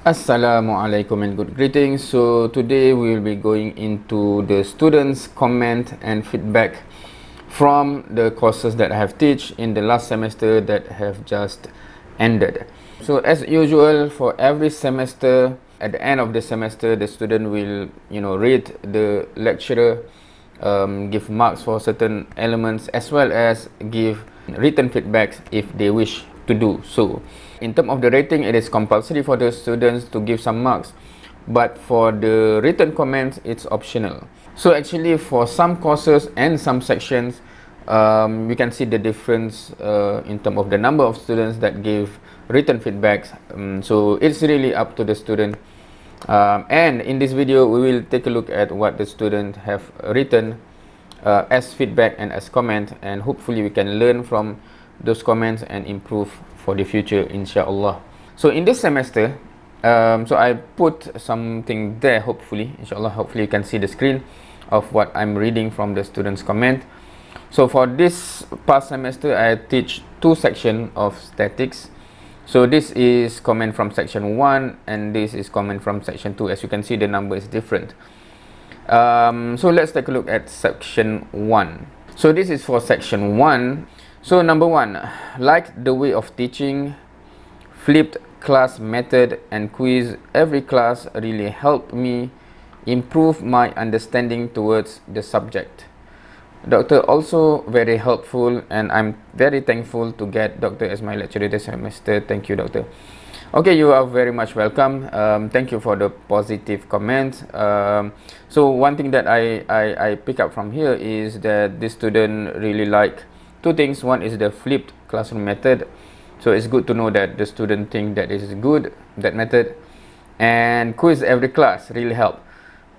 Assalamualaikum and good greetings. So today we will be going into the students' comment and feedback from the courses that I have teach in the last semester that have just ended. So as usual, for every semester, at the end of the semester, the student will rate the lecturer, give marks for certain elements, as well as give written feedbacks if they wish to do so. In terms of the rating, it is compulsory for the students to give some marks, but for the written comments, it's optional. So actually, for some courses and some sections, we can see the difference in terms of the number of students that give written feedbacks. So it's really up to the student. And in this video, we will take a look at what the students have written as feedback and as comment, and hopefully we can learn from those comments and improve for the future, inshallah. So in this semester, so I put something there, hopefully you can see the screen of what I'm reading from the students' comment. So for this past semester, I teach two sections of statics. So this is comment from section 1 and this is comment from section 2. As you can see, the number is different. So let's take a look at section 1. So this is for section 1. So number 1, like the way of teaching, flipped class method and quiz every class really helped me improve my understanding towards the subject. Doctor also very helpful, and I'm very thankful to get Doctor as my lecturer this semester. Thank you, Doctor. Okay, you are very much welcome. Thank you for the positive comments. So one thing that I pick up from here is that this student really like two things. One is the flipped classroom method. So it's good to know that the student think that is good, that method. And quiz every class really help.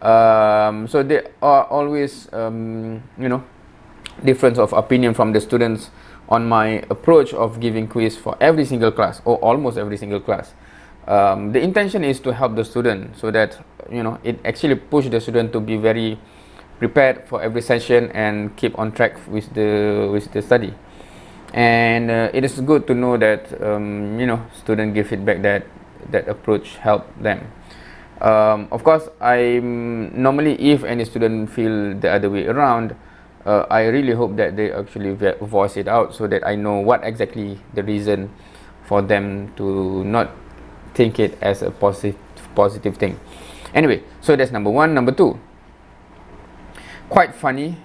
So there are always difference of opinion from the students on my approach of giving quiz for every single class, or almost every single class. The intention is to help the student so that it actually push the student to be very prepared for every session and keep on track with the study. And it is good to know that student give feedback that approach help them. Of course, normally, if any student feel the other way around, I really hope that they actually voice it out so that I know what exactly the reason for them to not think it as a positive thing. Anyway, so that's number 1. Number 2, quite funny.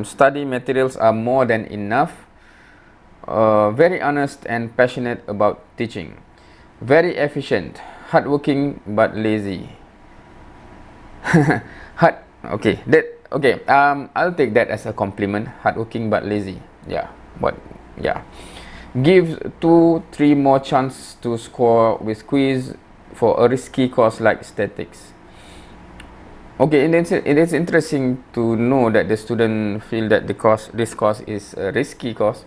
Study materials are more than enough. Very honest and passionate about teaching. Very efficient, hardworking but lazy. I'll take that as a compliment. Hardworking but lazy. Gives 2-3 more chance to score with quiz for a risky course like statics. Okay, it is interesting to know that the student feel that this course is a risky course.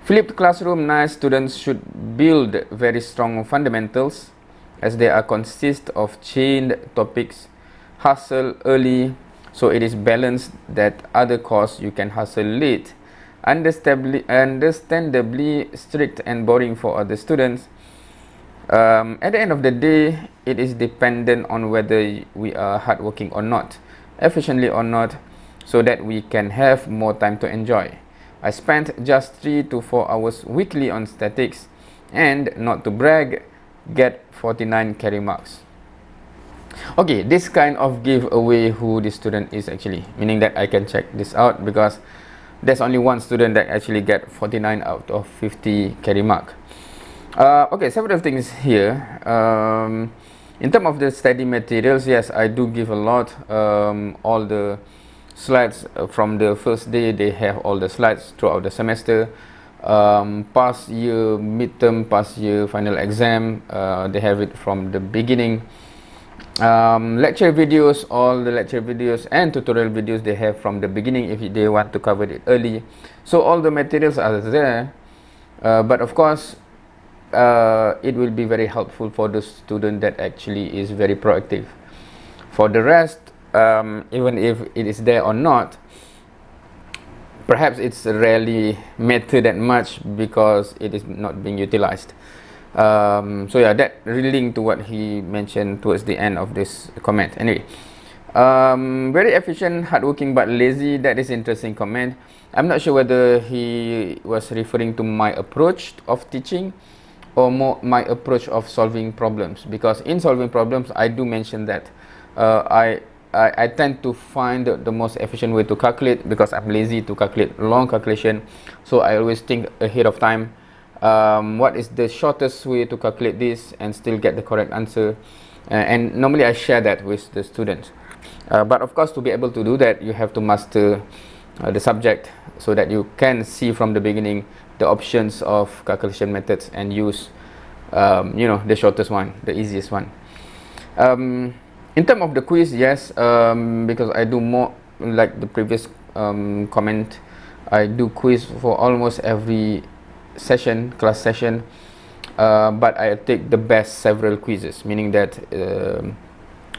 Flipped classroom, nice. Students should build very strong fundamentals as they are consist of chained topics. Hustle early, so it is balanced that other course you can hustle late. Understandably strict and boring for other students. At the end of the day, it is dependent on whether we are hardworking or not, efficiently or not, so that we can have more time to enjoy. I spent just 3 to 4 hours weekly on statics and, not to brag, get 49 carry marks. Okay, this kind of give away who the student is actually, meaning that I can check this out because there's only one student that actually get 49 out of 50 carry mark. Okay, several things here. In terms of the study materials, yes, I do give a lot. All the slides from the first day, they have all the slides throughout the semester. Past year midterm, past year final exam, they have it from the beginning. Lecture videos, all the lecture videos and tutorial videos they have from the beginning if they want to cover it early. So all the materials are there, but of course it will be very helpful for the student that actually is very proactive. For the rest, even if it is there or not, perhaps it's rarely matter that much because it is not being utilized. So yeah, that really linked to what he mentioned towards the end of this comment. Anyway, very efficient, hardworking but lazy. That is interesting comment. I'm not sure whether he was referring to my approach of teaching or more my approach of solving problems, because in solving problems I do mention that I tend to find the most efficient way to calculate, because I'm lazy to calculate long calculation. So I always think ahead of time, what is the shortest way to calculate this and still get the correct answer, and normally I share that with the students. But of course, to be able to do that, you have to master the subject, so that you can see from the beginning the options of calculation methods and use the shortest one, the easiest one. In terms of the quiz, yes, because I do more, like the previous comment, I do quiz for almost every session, class session, but I take the best several quizzes, meaning that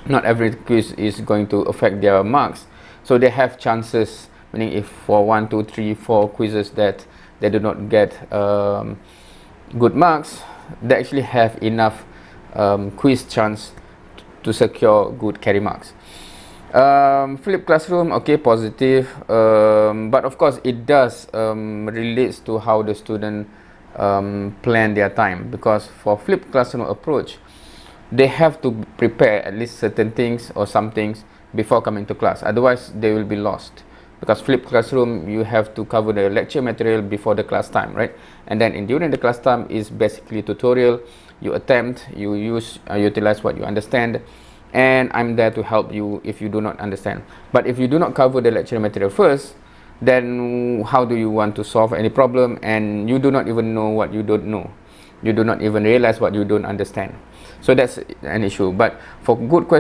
not every quiz is going to affect their marks, so they have chances, meaning if for 1, 2, 3, 4 quizzes that they do not get good marks, they actually have enough quiz chance to secure good carry marks. Flipped classroom, okay, positive, but of course it does relates to how the student plan their time, because for flipped classroom approach, they have to prepare at least certain things or some things before coming to class, otherwise they will be lost. Because flipped classroom, you have to cover the lecture material before the class time, right? And then during the class time is basically tutorial. You attempt, you utilize what you understand, and I'm there to help you if you do not understand. But if you do not cover the lecture material first, then how do you want to solve any problem, and you do not even know what you don't know? You do not even realize what you don't understand. So that's an issue. But for good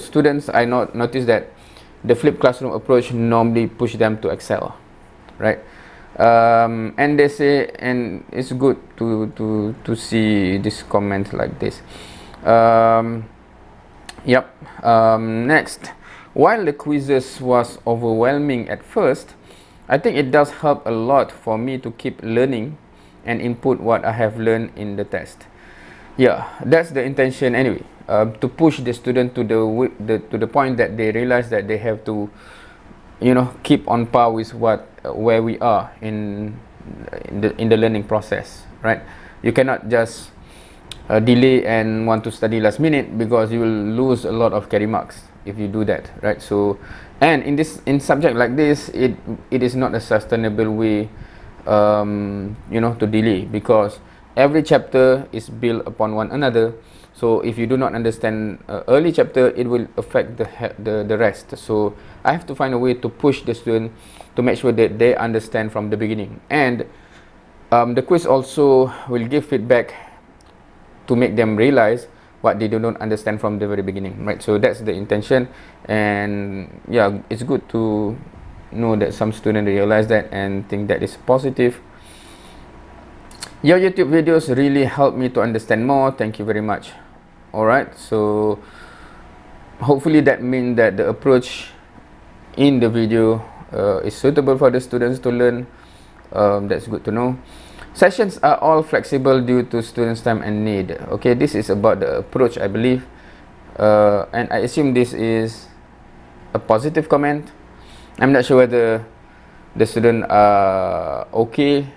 students, I notice that the flipped classroom approach normally push them to excel, right? And they say, and it's good to see this comment like this. Next, while the quizzes was overwhelming at first, I think it does help a lot for me to keep learning and input what I have learned in the test. Yeah, that's the intention anyway, to push the student to the point that they realize that they have to, keep on par with where we are in the learning process, right? You cannot just delay and want to study last minute, because you will lose a lot of carry marks if you do that, right? So, and in subject like this, it is not a sustainable way to delay, because every chapter is built upon one another. So if you do not understand early chapter, it will affect the rest. So I have to find a way to push the student to make sure that they understand from the beginning. And the quiz also will give feedback to make them realize what they do not understand from the very beginning, right? So that's the intention. And yeah, it's good to know that some students realize that and think that is positive. Your YouTube videos really help me to understand more. Thank you very much. Alright, so hopefully that means that the approach in the video is suitable for the students to learn. That's good to know. Sessions are all flexible due to students' time and need. Okay, this is about the approach, I believe. And I assume this is a positive comment. I'm not sure whether the student are okay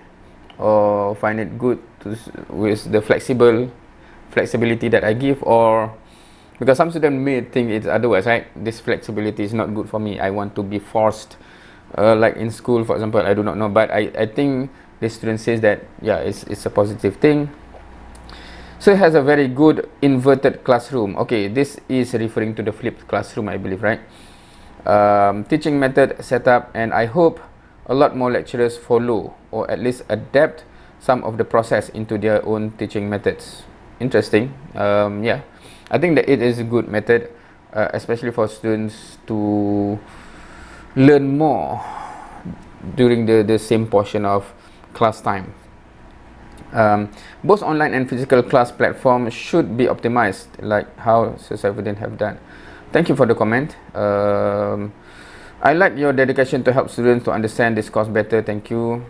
or find it good with the flexibility that I give, or because some students may think it's otherwise, right? This flexibility is not good for me. I want to be forced, like in school, for example. I do not know, but I think the student says that, yeah, it's a positive thing. So it has a very good inverted classroom. Okay, this is referring to the flipped classroom, I believe, right? Teaching method setup, and I hope a lot more lecturers follow or at least adapt some of the process into their own teaching methods. Interesting. Yeah, I think that it is a good method, especially for students to learn more during the same portion of class time. Both online and physical class platforms should be optimized, like how Sir have done. Thank you for the comment. I like your dedication to help students to understand this course better. Thank you.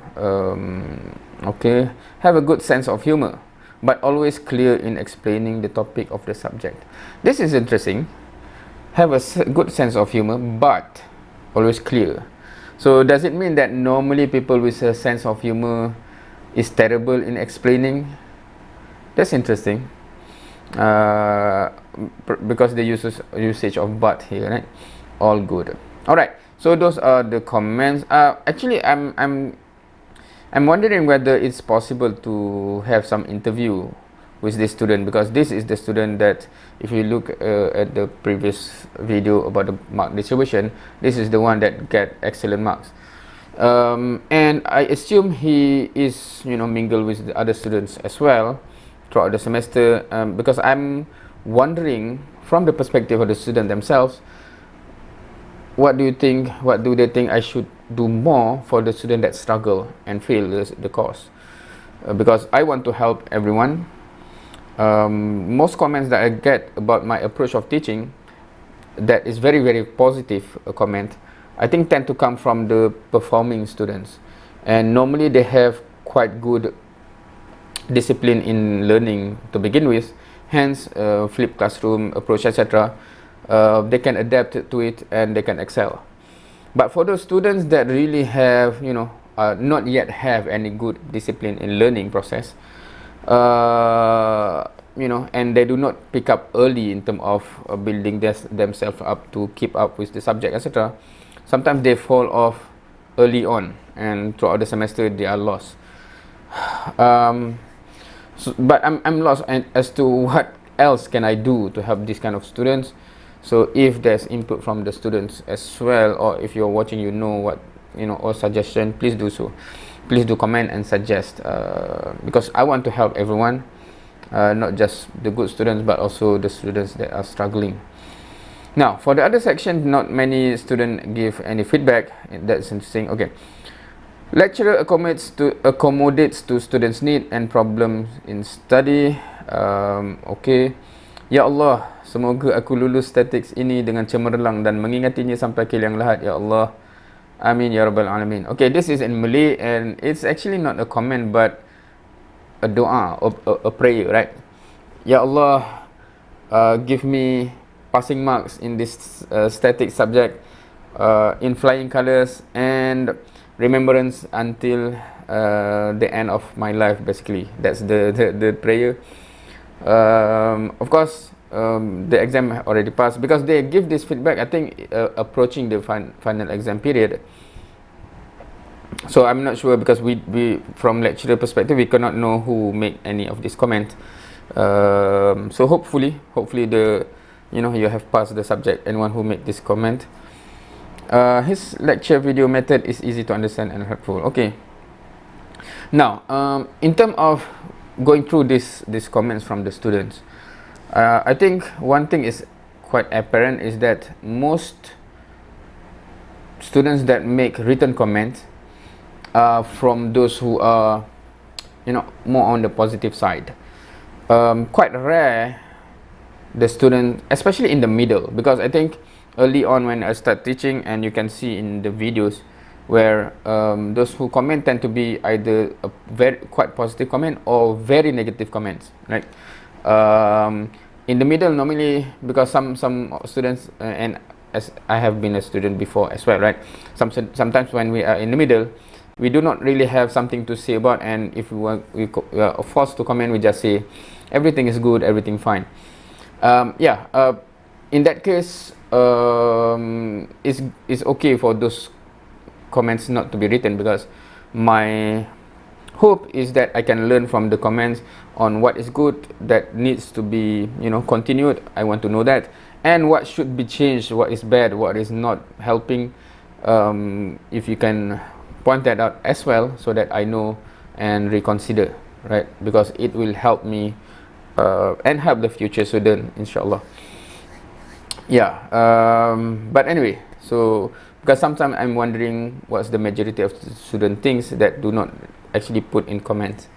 Okay, have a good sense of humor. but always clear in explaining the topic of the subject. This is interesting. Have a good sense of humor, but always clear. So does it mean that normally people with a sense of humor is terrible in explaining? That's interesting. Because the usage of but here, right? All good. All right. So those are the comments. Actually, I'm wondering whether it's possible to have some interview with this student, because this is the student that, if you look at the previous video about the mark distribution, this is the one that get excellent marks. And I assume he is, mingle with the other students as well throughout the semester, because I'm wondering from the perspective of the student themselves, what do they think I should do more for the student that struggle and fail the course? Because I want to help everyone. Most comments that I get about my approach of teaching, that is very, very positive comment, I think tend to come from the performing students, and normally they have quite good discipline in learning to begin with, hence flipped classroom approach, etc. They can adapt to it and they can excel. But for those students that really have, not yet have any good discipline in learning process, and they do not pick up early in terms of building themselves up to keep up with the subject, etc. Sometimes they fall off early on, and throughout the semester they are lost. But I'm lost as to what else can I do to help these kind of students. So if there's input from the students as well, or if you're watching, what, or suggestion, please do so. Please do comment and suggest, because I want to help everyone, not just the good students, but also the students that are struggling. Now, for the other section, not many students give any feedback. That's interesting. Okay. Lecturer accommodates to students' need and problems in study. Okay. Ya Allah, semoga aku lulus statistics ini dengan cemerlang dan mengingatinya sampai akhir yang lahat. Ya Allah. Amin ya rabbal alamin. Okay, this is in Malay, and it's actually not a comment but a doa, a prayer, right? Ya Allah, give me passing marks in this static subject in flying colors and remembrance until the end of my life. Basically, that's the prayer. Of course, the exam already passed, because they give this feedback, I think, approaching the final exam period. So I'm not sure, because we from lecturer perspective, we cannot know who make any of this comment. So hopefully the you have passed the subject, anyone who made this comment. His lecture video method is easy to understand and helpful. Okay. Now, in terms of going through these comments from the students, I think one thing is quite apparent, is that most students that make written comments are from those who are, more on the positive side. Quite rare the student, especially in the middle, because I think early on when I start teaching, and you can see in the videos where those who comment tend to be either a quite positive comment or very negative comments, right? In the middle, normally, because some students, and as I have been a student before as well, right? Sometimes when we are in the middle, we do not really have something to say about, and if we are forced to comment, we just say everything is good, everything fine. In that case, it's okay for those comments not to be written, because my hope is that I can learn from the comments on what is good, that needs to be continued. I want to know that, and what should be changed, what is bad, what is not helping. If you can point that out as well, so that I know and reconsider, right? Because it will help me and help the future student, inshallah. But anyway, so because sometimes I'm wondering what's the majority of the student things that do not actually put in comments.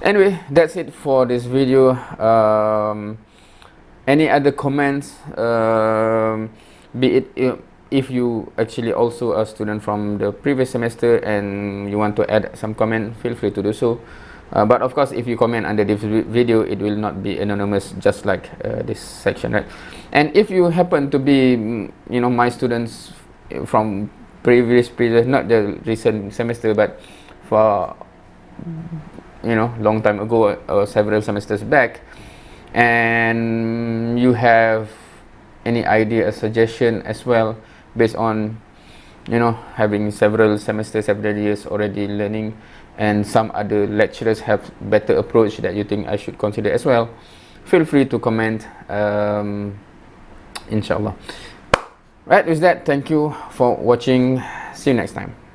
Anyway, that's it for this video. Any other comments, be it if you actually also a student from the previous semester and you want to add some comment, feel free to do so. But of course, if you comment under this video, it will not be anonymous, just like this section, right? And if you happen to be, my students from previous, not the recent semester, but for long time ago or several semesters back, and you have any idea or suggestion as well, based on having several semesters, several years already learning, and some other lecturers have better approach that you think I should consider as well, feel free to comment, inshallah. Right, with that, thank you for watching. See you next time.